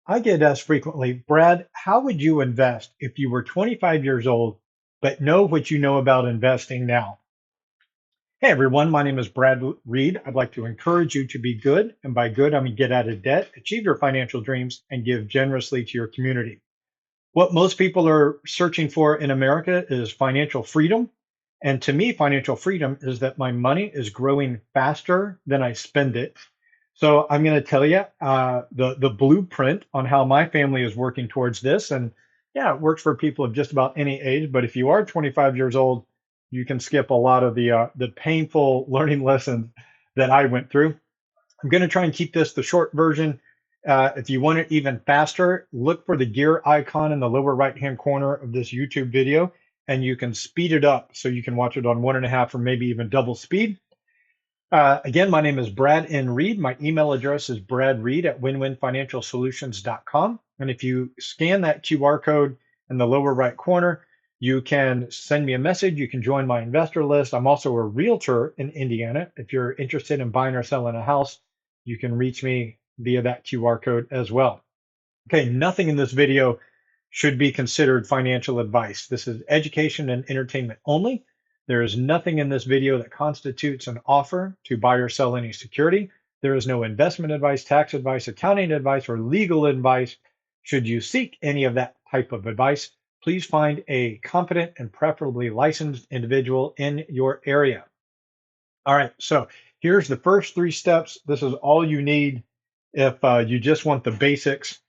I get asked frequently, Brad, how would you invest if you were 25 years old, but know what you know about investing now? Hey everyone, my name is Brad Reed. I'd like to encourage you to be good. And by good, I mean get out of debt, achieve your financial dreams, and give generously to your community. What most people are searching for in America is financial freedom. And to me, financial freedom is that my money is growing faster than I spend it. So I'm going to tell you the blueprint on how my family is working towards this. And yeah, it works for people of just about any age. But if you are 25 years old, you can skip a lot of the painful learning lessons that I went through. I'm going to try and keep this the short version. If you want it even faster, look for the gear icon in the lower right-hand corner of this YouTube video, and you can speed it up so you can watch it on 1.5 or maybe even double speed. Again, my name is Brad N. Reed. My email address is bradreed@winwinfinancialsolutions.com. And if you scan that QR code in the lower right corner, you can send me a message. You can join my investor list. I'm also a realtor in Indiana. If you're interested in buying or selling a house, you can reach me via that QR code as well. Okay, nothing in this video should be considered financial advice. This is education and entertainment only. There is nothing in this video that constitutes an offer to buy or sell any security. There is no investment advice, tax advice, accounting advice, or legal advice. Should you seek any of that type of advice, please find a competent and preferably licensed individual in your area. All right, so here's the first 3 steps. This is all you need if you just want the basics.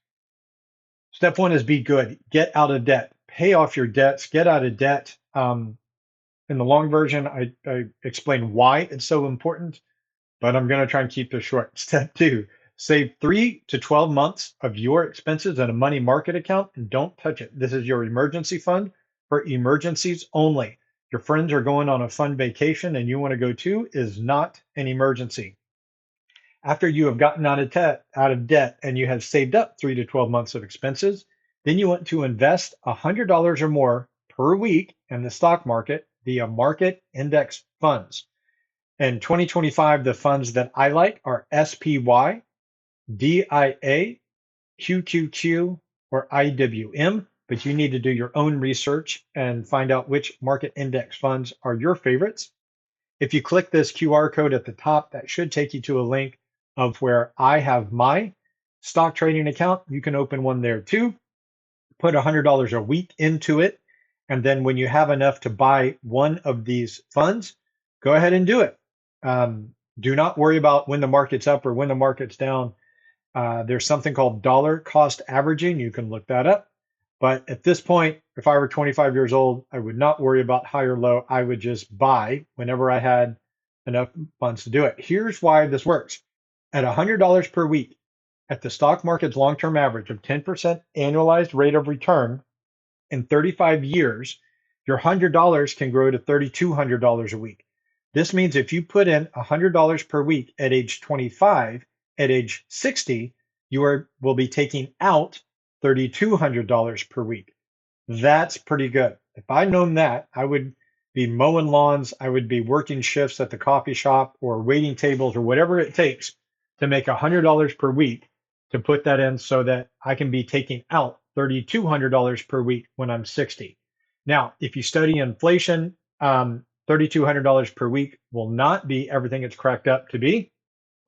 Step 1 is be good. Get out of debt. Pay off your debts. Get out of debt. In the long version, I explain why it's so important, but I'm going to try and keep this short. Step 2, save 3 to 12 months of your expenses in a money market account and don't touch it. This is your emergency fund for emergencies only. Your friends are going on a fun vacation and you want to go too is not an emergency. After you have gotten out of debt and you have saved up 3 to 12 months of expenses, then you want to invest $100 or more per week in the stock market via market index funds. In 2025, the funds that I like are SPY, DIA, QQQ, or IWM, but you need to do your own research and find out which market index funds are your favorites. If you click this QR code at the top, that should take you to a link of where I have my stock trading account. You can open one there too. Put $100 a week into it. And then when you have enough to buy one of these funds, go ahead and do it. Do not worry about when the market's up or when the market's down. There's something called dollar cost averaging. You can look that up. But at this point, if I were 25 years old, I would not worry about high or low. I would just buy whenever I had enough funds to do it. Here's why this works. At $100 per week, at the stock market's long-term average of 10% annualized rate of return in 35 years, your $100 can grow to $3,200 a week. This means if you put in $100 per week at age 25, at age 60, you will be taking out $3,200 per week. That's pretty good. If I'd known that, I would be mowing lawns, I would be working shifts at the coffee shop or waiting tables or whatever it takes to make $100 per week to put that in so that I can be taking out $3,200 per week when I'm 60. Now, if you study inflation, $3,200 per week will not be everything it's cracked up to be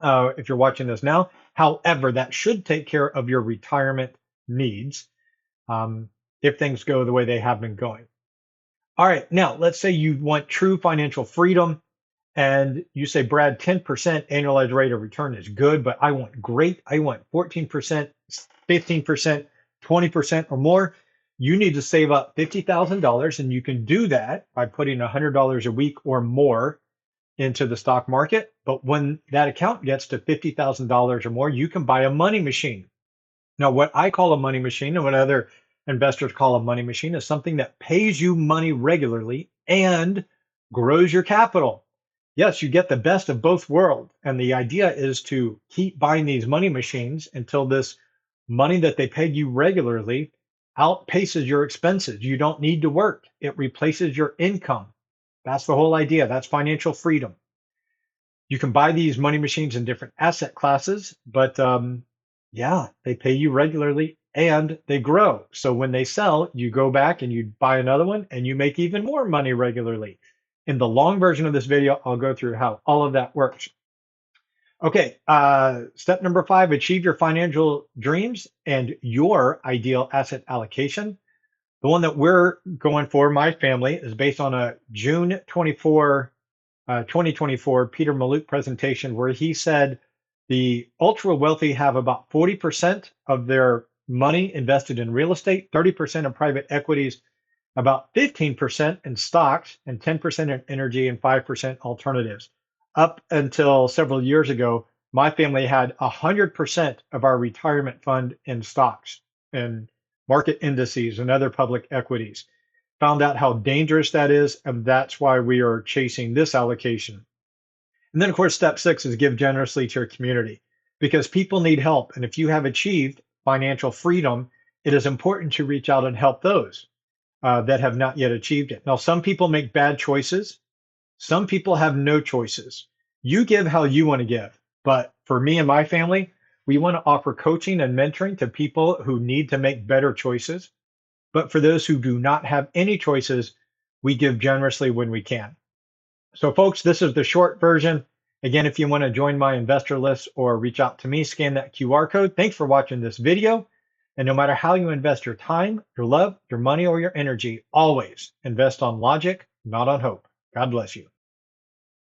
if you're watching this now. However, that should take care of your retirement needs if things go the way they have been going. All right, now let's say you want true financial freedom and you say, Brad, 10% annualized rate of return is good, but I want great. I want 14%, 15%, 20% or more. You need to save up $50,000, and you can do that by putting $100 a week or more into the stock market. But when that account gets to $50,000 or more, you can buy a money machine. Now, what I call a money machine and what other investors call a money machine is something that pays you money regularly and grows your capital. Yes, you get the best of both worlds. And the idea is to keep buying these money machines until this money that they pay you regularly outpaces your expenses. You don't need to work. It replaces your income. That's the whole idea. That's financial freedom. You can buy these money machines in different asset classes, but Yeah, they pay you regularly and they grow. So when they sell, you go back and you buy another one and you make even more money regularly. In the long version of this video, I'll go through how all of that works. Okay, step number 5, achieve your financial dreams and your ideal asset allocation. The one that we're going for, my family, is based on a June 2024 Peter Mallouk presentation where he said the ultra wealthy have about 40% of their money invested in real estate, 30% in private equities, about 15% in stocks, and 10% in energy, and 5% alternatives. Up until several years ago, my family had 100% of our retirement fund in stocks and market indices and other public equities. Found out how dangerous that is, and that's why we are chasing this allocation. And then, of course, step 6 is give generously to your community because people need help. And if you have achieved financial freedom, it is important to reach out and help those that have not yet achieved it. Now, some people make bad choices. Some people have no choices. You give how you want to give. But for me and my family, we want to offer coaching and mentoring to people who need to make better choices. But for those who do not have any choices, we give generously when we can. So, folks, this is the short version. Again, if you want to join my investor list or reach out to me, scan that QR code. Thanks for watching this video. And no matter how you invest your time, your love, your money, or your energy, always invest on logic, not on hope. God bless you.